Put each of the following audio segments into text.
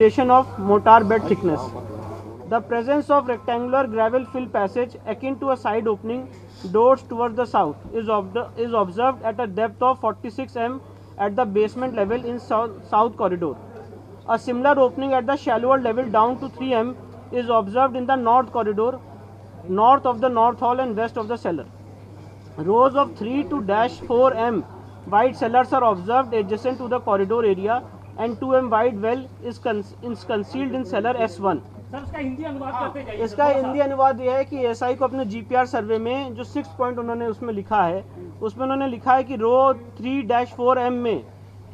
of mortar bed thickness. The presence of rectangular gravel fill passage akin to a side opening doors towards the south is observed at a depth of 46 m at the basement level in south corridor. A similar opening at the shallower level down to 3 m is observed in the north corridor, north of the north hall and west of the cellar. Rows of 3 to -4 m wide cellars are observed adjacent to the corridor area and 2 m wide well is concealed in cellar S1. Sir इसका हिंदी अनुवाद करते जाइए। इसका हिंदी अनुवाद यह है कि SI को अपने जीपीआर सर्वे में जो 6 पॉइंट उन्होंने उसमें लिखा है, उसमें उन्होंने लिखा है कि रो 3-4 m में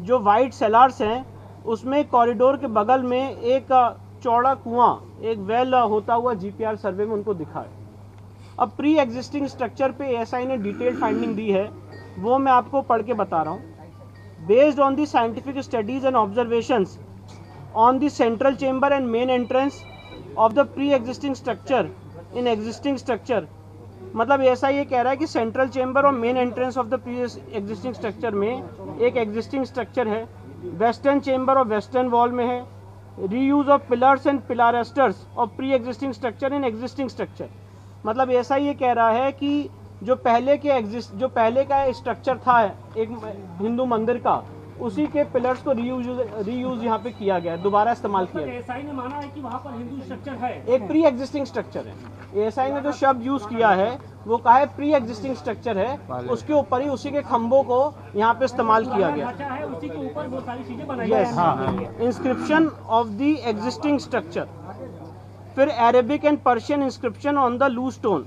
जो वाइड सेलार्स हैं उसमें कॉरिडोर के बगल में एक चौड़ा कुआं, एक वेल होता हुआ जीपीआर सर्वे में उनको दिखा है। अब प्री एग्जिस्टिंग स्ट्रक्चर पे एएसआई ने डिटेल्ड फाइंडिंग दी है, वो मैं आपको पढ़ के बता रहा हूँ। Based on the scientific studies and observations on the central chamber and main entrance of the pre existing structure in existing structure, मतलब ऐसा ये कह रहा है कि सेंट्रल चेंबर और main entrance of the pre existing structure में एक एग्जिस्टिंग स्ट्रक्चर है, वेस्टर्न चेंबर और वेस्टर्न वॉल में है, reuse of pillars and pilasters of pre existing structure in existing structure. मतलब ऐसा ये कह रहा है कि जो पहले का स्ट्रक्चर था एक हिंदू मंदिर का, उसी के पिलर्स को रीयूज यहाँ पे किया गया, दोबारा इस्तेमाल किया गया। एएसआई ने माना है कि वहाँ पर हिंदू स्ट्रक्चर है, एक प्री एग्जिस्टिंग स्ट्रक्चर है। एएसआई ने जो शब्द यूज किया है वो कहा है प्री एग्जिस्टिंग स्ट्रक्चर है, उसके ऊपर ही उसी के खंभों को यहाँ पे इस्तेमाल किया गया है, उसी के ऊपर बहुत सारी चीजें बनाई है। Inscription of the existing structure, फिर Arabic and Persian inscription on the loose stone,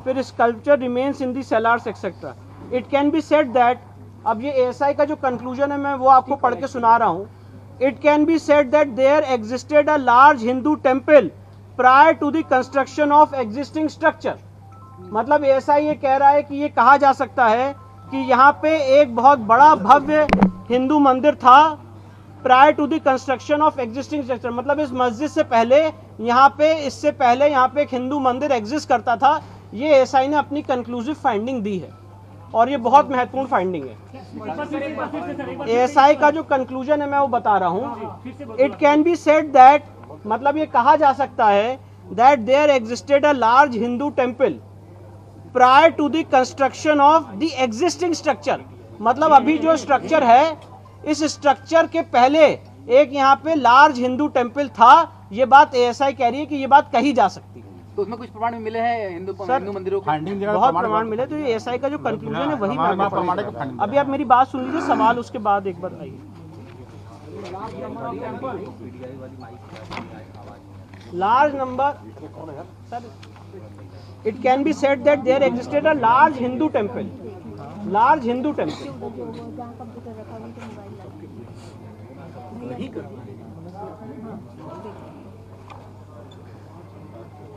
फिर sculpture remains in the cellars etcetera. It can be said that, अब ये एएसआई का जो कंक्लूजन है मैं वो आपको पढ़ के सुना रहा हूँ। It can be said that there existed a large Hindu temple prior to the construction of existing structure. मतलब एएसआई ये कह रहा है कि ये कहा जा सकता है कि यहाँ पे एक बहुत बड़ा भव्य हिंदू मंदिर था prior to the construction of existing structure. मतलब इस मस्जिद से पहले इससे पहले यहाँ पे एक हिंदू मंदिर एग्जिस्ट करता था। ये एएसआई ने अपनी कंक्लूसिव फाइंडिंग दी है और ये बहुत महत्वपूर्ण फाइंडिंग है। एएसआई का जो कंक्लूजन है मैं वो बता रहा हूँ। It can be said that, मतलब ये कहा जा सकता है that there existed a large Hindu temple prior to the construction of the existing structure. मतलब अभी जो स्ट्रक्चर है, इस स्ट्रक्चर के पहले एक यहाँ पे लार्ज हिंदू टेम्पल था। ये बात एएसआई कह रही है कि ये बात कही जा सकती है। तो उसमें कुछ प्रमाण मिले हैं हिंदू मंदिरों के? बहुत प्रमाण मिले, तो ये एएसआई का जो कंक्लूजन है वही मैं अभी आप मेरी बात सुन लीजिए, सवाल उसके बाद एक बार आइए। Large number, sir it can be said that there existed a large Hindu temple, large Hindu temple.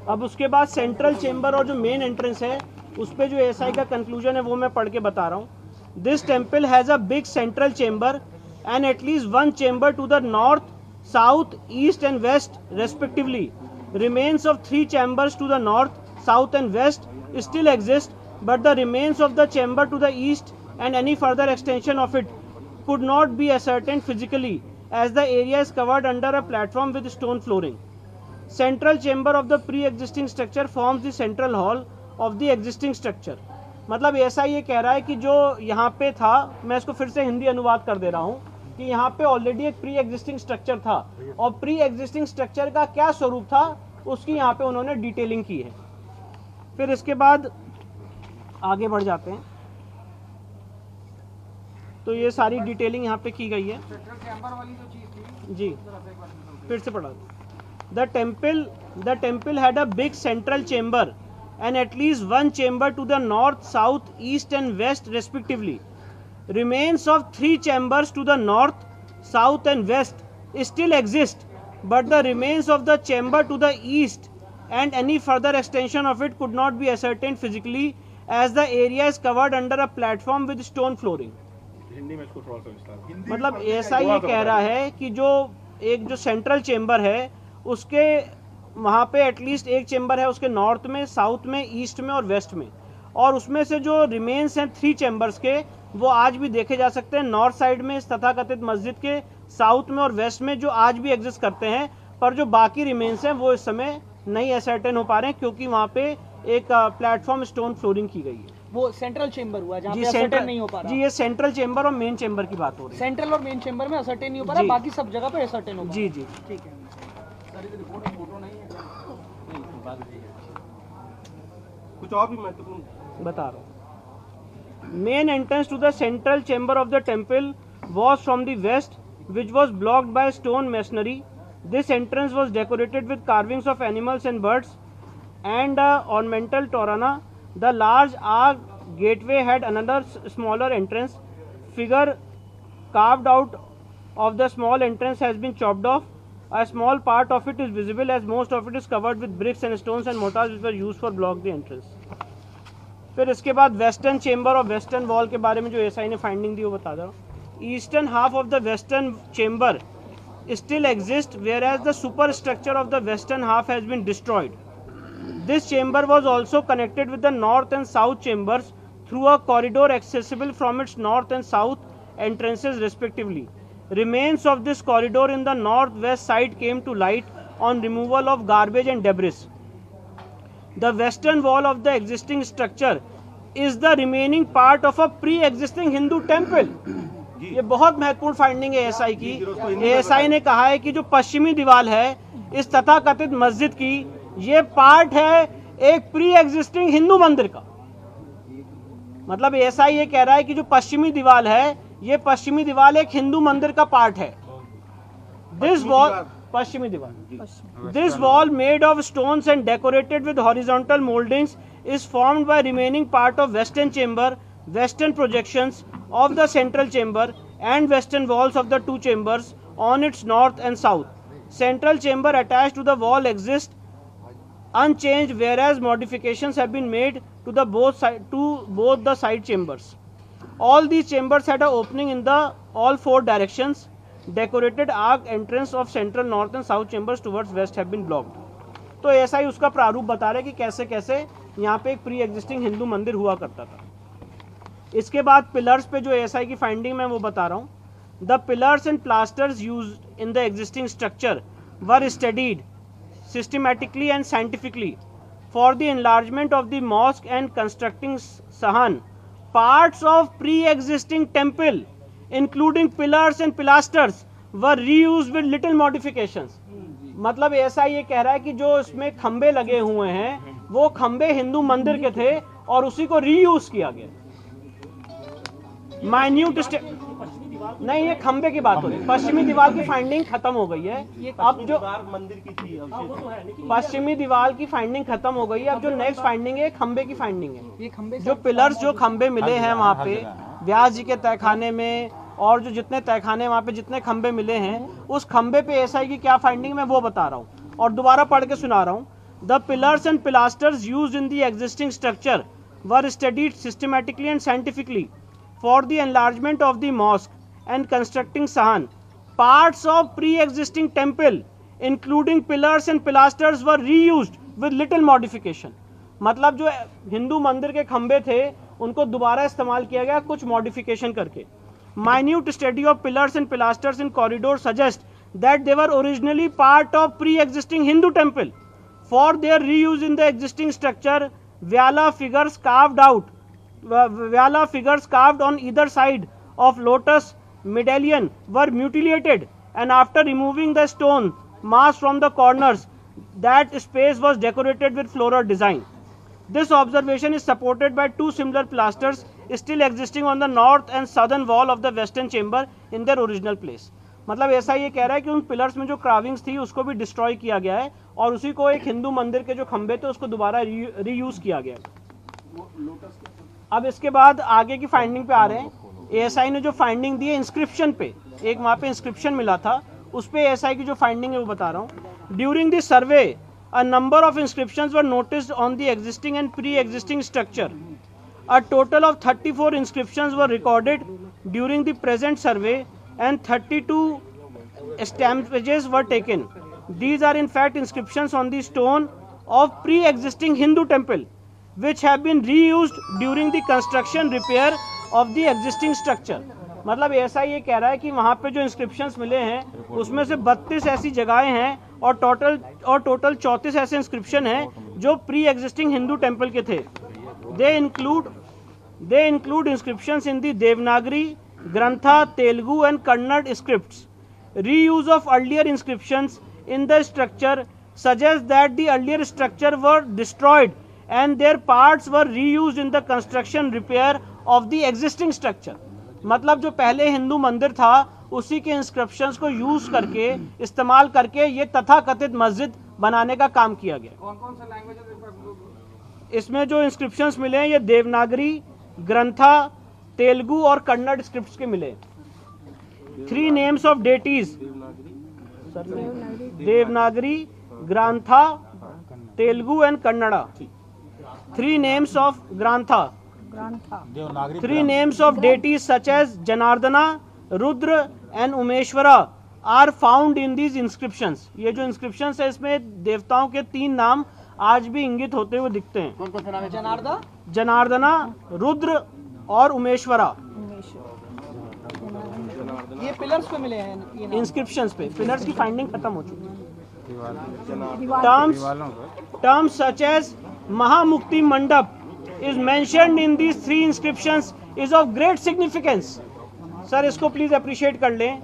अब उसके बाद सेंट्रल चेंबर और जो मेन एंट्रेंस है उस पे जो एएसआई का कंक्लूजन है वो मैं पढ़ के बता रहा हूँ। This temple has a big central chamber and at least one chamber to the north, south, east and west respectively. Remains of 3 chambers to the north, south and west still exist, but the remains of the chamber to the east and any further extension of it could not be ascertained physically as the area is covered under a platform with stone flooring. Central chamber of the pre-existing structure forms the central hall of the existing structure. मतलब ऐसा ये कह रहा है कि जो यहाँ पे था, मैं इसको फिर से हिंदी अनुवाद कर दे रहा हूँ कि यहाँ पे ऑलरेडी एक प्री एग्जिस्टिंग स्ट्रक्चर था और प्री एग्जिस्टिंग स्ट्रक्चर का क्या स्वरूप था उसकी यहाँ पे उन्होंने डिटेलिंग की है। फिर इसके बाद आगे बढ़ जाते हैं, तो ये सारी डिटेलिंग यहाँ पे की गई है। जी फिर से पढ़ा। The temple had a big central chamber and at least one chamber to the north, south, east and west respectively. Remains of 3 chambers to the north, south and west still exist, but the remains of the chamber to the east and any further extension of it could not be ascertained physically as the area is covered under a platform with stone flooring. मतलब ऐसा ये कह रहा है कि जो central chamber है उसके वहाँ पे एटलीस्ट एक चेंबर है उसके नॉर्थ में, साउथ में, ईस्ट में और वेस्ट में, और उसमें से जो रिमेन्स हैं 3 चेंबर्स के वो आज भी देखे जा सकते हैं नॉर्थ साइड में इस तथाकथित मस्जिद के साउथ में और वेस्ट में जो आज भी एग्जिस्ट करते हैं, पर जो बाकी रिमेन्स हैं वो इस समय नहीं असर्टेन हो पा रहे हैं क्योंकि वहाँ पे एक प्लेटफॉर्म स्टोन फ्लोरिंग की गई है। वो सेंट्रल चेंबर हुआ जहाँ जी पे असर्टेन सेंट्रल नहीं हो पा रहा। जी ये सेंट्रल चेंबर और मेन चेंबर की बात हो रही है। सेंट्रल और मेन चेंबर में असर्टेन नहीं हो पा रहा, जी। बाकी सब जगह पे असर्टेन हो पा रहा। जी जी ठीक है। कुछ और भी महत्वपूर्ण बता रहा हूँ। Main entrance to the central chamber of the temple was from the west, which was blocked by stone masonry. This entrance was decorated with carvings of animals and birds and ornamental torana. The large arch gateway had another smaller entrance. Figure carved out of the small entrance has been chopped off. A small part of it is visible as most of it is covered with bricks and stones and mortars which were used for block the entrance. फिर इसके बाद western chamber और western wall के बारे में जो SI ने finding दी वो बता दो। Eastern half of the western chamber still exists, whereas the superstructure of the western half has been destroyed. This chamber was also connected with the north and south chambers through a corridor accessible from its north and south entrances respectively. Remains of this corridor in the northwest side came to light on removal of garbage and debris. The western wall of the existing structure is the remaining part of a pre-existing Hindu temple. ये बहुत महत्वपूर्ण finding है ASI की। ASI ने कहा है कि जो पश्चिमी दीवार है इस तथाकथित मस्जिद की, ये पार्ट है एक प्री एग्जिस्टिंग हिंदू मंदिर का। मतलब एएसआई ये कह रहा है कि जो पश्चिमी दीवार है ये पश्चिमी दीवार एक हिंदू मंदिर का पार्ट है। दिस वॉल पश्चिमी दीवार, this wall made of stones and decorated with horizontal mouldings is formed by remaining part of western chamber, western projections of the central chamber and western walls of the two chambers on its north and south. Central chamber attached to the wall exists unchanged, whereas modifications have been made to both the side chambers. All these chambers had an opening in the all four directions. Decorated arc entrance of central, north and south chambers towards west have been blocked. तो ऐसा ही उसका प्रारूप बता रहे कि कैसे कैसे यहाँ पे एक प्री एग्जिस्टिंग हिंदू मंदिर हुआ करता था। इसके बाद पिलर्स पे जो एएसआई की फाइंडिंग मैं वो बता रहा हूँ। The pillars and plasters used in the existing structure were studied systematically and scientifically for the enlargement of the mosque and constructing सहन parts of pre existing temple including pillars and pilasters were reused with little modifications. मतलब ASI ये कह रहा है कि जो इसमें खंबे लगे हुए हैं वो खंबे हिंदू मंदिर के थे और उसी को रीयूज किया गया। माइन्यूट नहीं, ये खंबे की बात हो रही है। पश्चिमी दीवार की फाइंडिंग खत्म हो गई है। अब जो मंदिर की थी पश्चिमी दीवार की फाइंडिंग खत्म हो गई है, अब जो नेक्स्ट फाइंडिंग है खंबे की फाइंडिंग है। ये खंबे जो पिलर्स जो खंबे मिले हैं वहाँ पे व्यास जी के तहखाने में और जो जितने तहखाने वहाँ पे जितने खंबे मिले हैं उस खंबे पे एएसआई की क्या फाइंडिंग मैं वो बता रहा हूँ और दोबारा पढ़ के सुना रहा हूँ। The pillars and pilasters used in the existing structure were studied systematically and scientifically for the enlargement of the mosque and constructing sahan. Parts of pre-existing temple including pillars and pilasters were reused with little modification. मतलब जो हिंदू मंदिर के खंबे थे उनको दोबारा इस्तेमाल किया गया कुछ मॉडिफिकेशन करके। Minute study of pillars and pilasters in corridor suggests that they were originally part of pre-existing Hindu temple. For their reuse in the existing structure, Vyala figures carved on either side of lotus medallion were mutilated, and after removing the stone mass from the corners, that space was decorated with floral design. This observation is supported by two similar pilasters still existing on the north and southern wall of the western chamber in their original place. मतलब ऐसा ये कह रहा है कि उन pillars में जो क्राविंग्स थी उसको भी डिस्ट्रॉय किया गया है और उसी को एक हिंदू मंदिर के जो खंबे थे उसको दोबारा रीयूज किया गया है। अब इसके बाद आगे की फाइंडिंग पे आ रहे हैं। एएसआई ने जो फाइंडिंग दी है इंस्क्रिप्शन पे, एक वहाँ पे इंस्क्रिप्शन मिला था, उस पे एएसआई की जो फाइंडिंग है वो बता रहा हूँ। During the survey a number of inscriptions were noticed on the existing and pre-existing structure. A total of 34 inscriptions were recorded during the present survey and 32 stampages were taken. These are in fact inscriptions on the stone of pre-existing Hindu temple which have been reused during the construction repair of the existing structure. मतलब ऐसा ये कह रहा है कि वहाँ पे जो इंस्क्रिप्शंस मिले हैं उसमें से 32 ऐसी जगहें हैं और टोटल 34 ऐसे इंस्क्रिप्शन हैं जो प्री एग्जिस्टिंग हिंदू टेम्पल के थे। They include inscriptions in the Devanagari, Grantha, Telugu and Kannada scripts. Reuse of earlier inscriptions in the structure suggests that the earlier structure were destroyed and their parts were reused in the construction repair of the existing structure। मतलब जो पहले हिंदू मंदिर था उसी के inscriptions को use करके इस्तेमाल करके ये तथाकथित मस्जिद बनाने का काम किया गया। कौन-कौन सा लैंग्वेज इसमें जो इंस्क्रिप्शंस मिले हैं ये देवनागरी, ग्रंथा, तेलुगु और कन्नड़ स्क्रिप्ट्स के मिले। 3 names of deities, Devanagari, Grantha, Telugu and Kannada. 3 names of Grantha, 3 names of deities such as Janardana, Rudra and Umeshwara are found in these inscriptions। ये जो inscriptions है इसमें देवताओं के 3 नाम आज भी इंगित होते हुए दिखते हैं। कौन-कौन सा नाम है? जनार्दना, रुद्र और उमेश्वरा। ये पिलर्स पे मिले हैं ये नाम। इंस्क्रिप्शंस पे, पिलर्स की फाइंडिंग खत्म हो चुकी है। टर्म्स सच एज महामुक्ति मंडप is mentioned in these 3 inscriptions is of great significance. Sir इसको प्लीज अप्रिशिएट कर लें।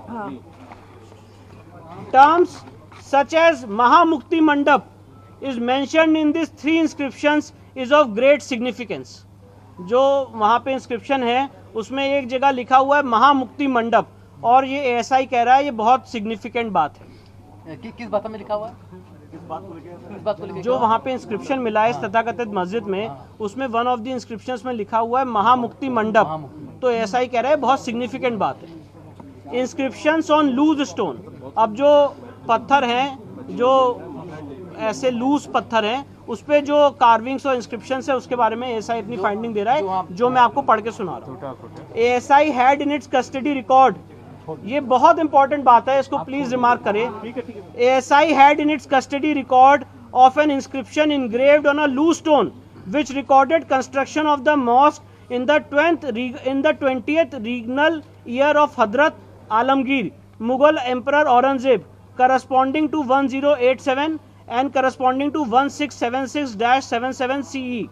टर्म्स सच एज महामुक्ति मंडप is mentioned in this 3 inscriptions is of great significance. जो वहाँ पे इंस्क्रिप्शन है उसमें एक जगह लिखा हुआ है महामुक्ति मंडप और ये ऐसा ही कह रहा है, ये बहुत सिग्निफिकेंट बात है। किस भाषा में लिखा हुआ है? किस बात को लेकर? जो वहाँ पे इंस्क्रिप्शन मिला है इस तथाकथित मस्जिद में उसमें वन ऑफ द इंस्क्रिप्शंस में लिखा हुआ है महामुक्ति मंडप, तो ऐसा ही कह रहा है, बहुत सिग्निफिकेंट बात है। इंस्क्रिप्शंस ऑन लूज स्टोन, अब जो पत्थर हैं जो ऐसे लूज पत्थर हैं उस पे जो कार्विंग्स और इंस्क्रिप्शंस है उसके बारे में एएसआई इतनी फाइंडिंग दे रहा है जो मैं आपको पढ़ के सुना रहा हूँ। ASI had in its custody record, ये बहुत इंपॉर्टेंट बात है, इसको प्लीज रिमार्क करें। ASI had in its custody record of an inscription engraved on a loose stone which recorded construction of the mosque in the 20th regnal year of Hadrat Alamgir, Mughal Emperor Aurangzeb, corresponding to 1087 and corresponding to 1676-77 CE.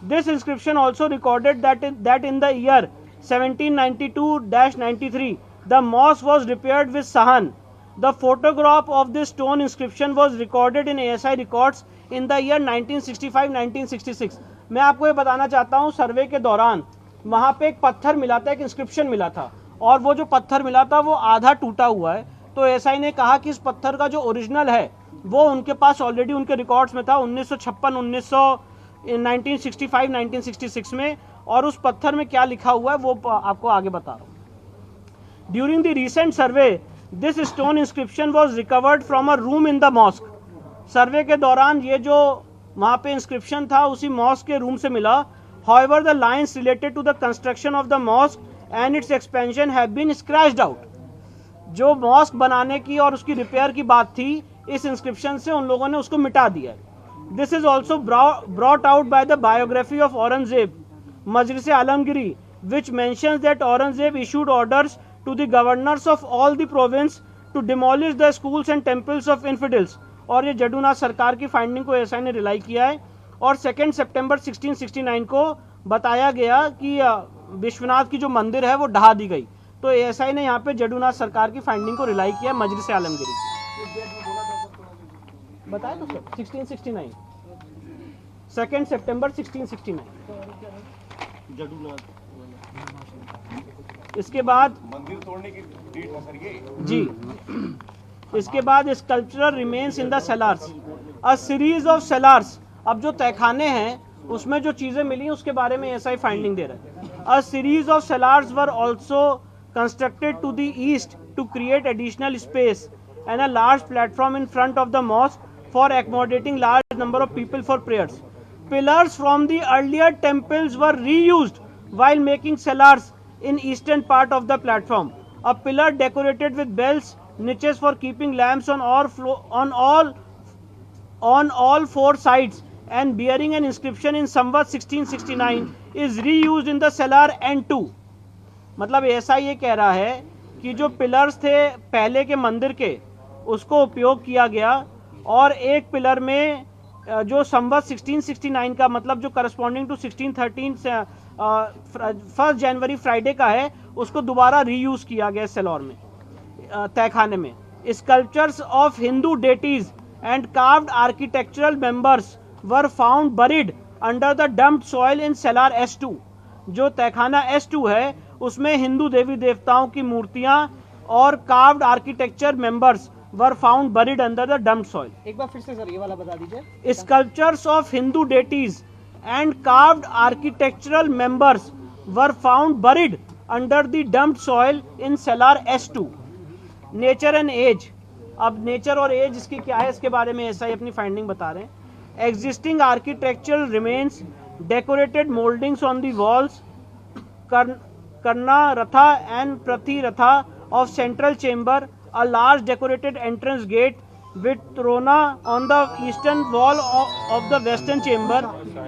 This inscription also recorded that in the year 1792-93 the mosque was repaired with sahan. The photograph of this stone inscription was recorded in ASI records in the year 1965-1966. मैं आपको ये बताना चाहता हूँ सर्वे के दौरान वहाँ पे एक पत्थर मिला था, एक इंस्क्रिप्शन मिला था और वो जो पत्थर मिला था वो आधा टूटा हुआ है, तो एसआई ने कहा कि इस पत्थर का जो ओरिजिनल है वो उनके पास ऑलरेडी उनके रिकॉर्ड्स में था 1965 1966 में, और उस पत्थर में क्या लिखा हुआ है वो आपको आगे बता रहा हूँ। During the recent survey this stone inscription was recovered from a room in the mosque. Survey के दौरान ये जो वहाँ पे इंस्क्रिप्शन था उसी मॉस्क के रूम से मिला। However the lines related to the construction of the mosque and its expansion have been scratched out. जो मॉस्क बनाने की और उसकी रिपेयर की बात थी इस इंस्क्रिप्शन से उन लोगों ने उसको मिटा दिया। This is also brought out by the biography of Aurangzeb Majlis Alamgiri which mentions that Aurangzeb issued orders to the governors of all the province to demolish the schools and temples of infidels। और ये जडूनाथ सरकार की finding को SI ने rely किया है और 2 सितंबर 1669 को बताया गया कि विश्वनाथ की जो मंदिर है वो ढहा दी गई। तो एसआई ने यहाँ पे जडूनाथ सरकार की फाइंडिंग को रिलाई किया मजलिस आलमगिरी की। बताया तो सर 1669 2 सितंबर 1669। जडूनाथ इसके बाद मंदिर तोड़ने की डेट है सर ये जी, इसके बाद sculpture remains in the cellars, a series of cellars. अब जो तहखाने हैं उसमें जो चीजें मिली उसके बारे में ऐसा ही फाइंडिंग दे रहा है। A series of cellars were also constructed to the east to create additional space and a large platform in front of the mosque for accommodating large number of people for prayers. Pillars from the earlier temples were reused while making cellars in eastern part of the platform. A pillar decorated with bells, niches for keeping lamps on all four sides and bearing an inscription in Samvat 1669 is reused in the cellar N2. मतलब ऐसा ये कह रहा है कि जो pillars थे पहले के मंदिर के उसको उपयोग किया गया और एक पिलर में जो संवत 1669 का मतलब जो करस्पॉन्डिंग टू 1613 से 1 जनवरी फ्राइडे का है उसको दोबारा रीयूज किया गया सेलौर में तहखाने में। Sculptures of Hindu deities and carved architectural members were found buried under the dumped soil in cellar S2। जो तहखाना S2 है उसमें हिंदू देवी देवताओं की मूर्तियां और carved architecture members were found buried under the dumped soil. एक बार फिर से सर ये वाला बता दीजिए। Sculptures of Hindu deities and carved architectural members were found buried under the dumped soil in cellar S2। Nature and age, अब nature और एज इसकी क्या है इसके बारे में ऐसा ही अपनी फाइंडिंग बता रहे हैं। Existing architectural remains, decorated mouldings on the walls, करना रथा एंड प्रति रथा of central chamber, a large decorated entrance gate with trona on the eastern wall of the western chamber,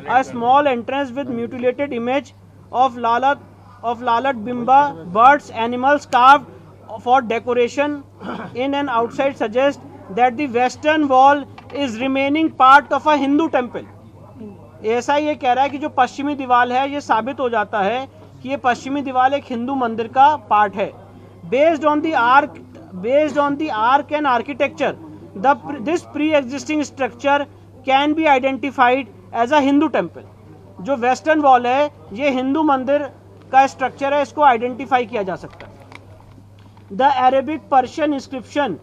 a small entrance with mutilated image of Lalat Bimba, birds, animals carved for decoration in and outside suggest that the western wall is remaining part of a Hindu temple। ऐसा ये कह रहा है कि जो पश्चिमी दीवार है ये साबित हो जाता है कि ये पश्चिमी दीवार एक हिंदू मंदिर का पार्ट है। Based on the arc and architecture, this pre-existing structure can be identified as a Hindu temple। जो वेस्टर्न वॉल है ये हिंदू मंदिर का स्ट्रक्चर है, इसको आइडेंटिफाई किया जा सकता है। The Arabic Persian inscription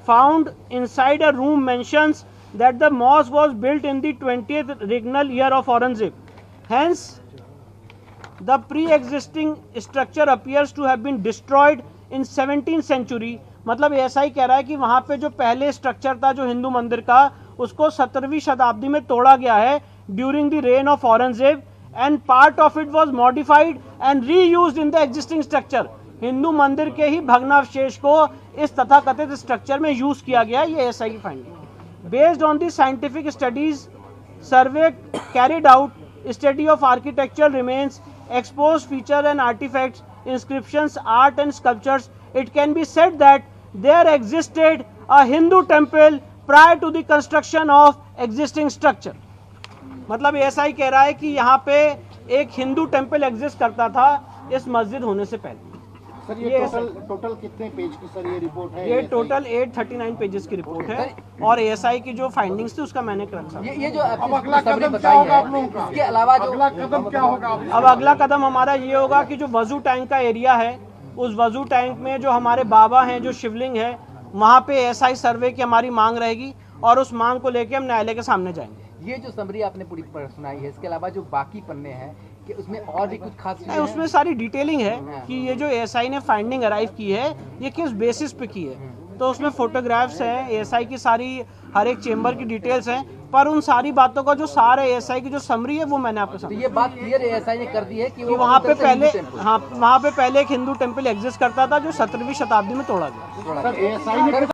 found inside a room mentions that the mosque was built in the 20th regnal year of Aurangzeb. Hence, the pre-existing structure appears to have been destroyed in 17th century। मतलब ऐसा ही कह रहा है कि वहाँ पे जो पहले स्ट्रक्चर था जो हिंदू मंदिर का उसको 17वीं शताब्दी में तोड़ा गया है during the rain of Aurangzeb and part of it was modified and reused in the existing structure. Hindu मंदिर के ही भग्नावशेष को इस तथाकथित स्ट्रक्चर में यूज किया गया। ये ऐसा ही finding based on the scientific studies survey carried out, study of architectural remains, exposed feature and artifacts, inscriptions, art and sculptures, it can be said that there existed a Hindu temple prior to the construction of existing structure। मतलब ऐसा ही कह रहा है कि यहाँ पे एक Hindu temple exist करता था इस मस्जिद होने से पहले। सर ये टोटल कितने पेज की सर ये रिपोर्ट है? ये टोटल 839 पेजेस की रिपोर्ट है और एएसआई की जो फाइंडिंग्स थी उसका मैंने रखा। ये जो अगला कदम क्या होगा आप लोगों का? इसके अलावा जो अगला कदम क्या होगा? अब अगला कदम हमारा ये होगा कि जो वजू टैंक का एरिया है उस वजू टैंक में जो हमारे बाबा हैं, जो शिवलिंग है, वहाँ पे एएसआई सर्वे की हमारी मांग रहेगी और उस मांग को लेके हम न्यायालय के सामने जाएंगे। ये जो समरी आपने पूरी सुनाई है, इसके अलावा जो बाकी पन्ने हैं कि उसमें और भी कुछ खास चीजें हैं? उसमें सारी डिटेलिंग है कि ये जो एएसआई ने फाइंडिंग अराइव की है ये किस बेसिस पे की है। तो उसमें फोटोग्राफ्स हैं, एएसआई की सारी हर एक चेंबर की डिटेल्स हैं, पर उन सारी बातों का जो सारे एएसआई की जो समरी है वो मैंने आपको तो ये बात क्लियर एएसआई ने कर दी है कि वहाँ पे पहले वहाँ पे पहले एक हिंदू टेम्पल एग्जिस्ट करता था जो 17वीं शताब्दी में तोड़ा गया। सर एएसआई ने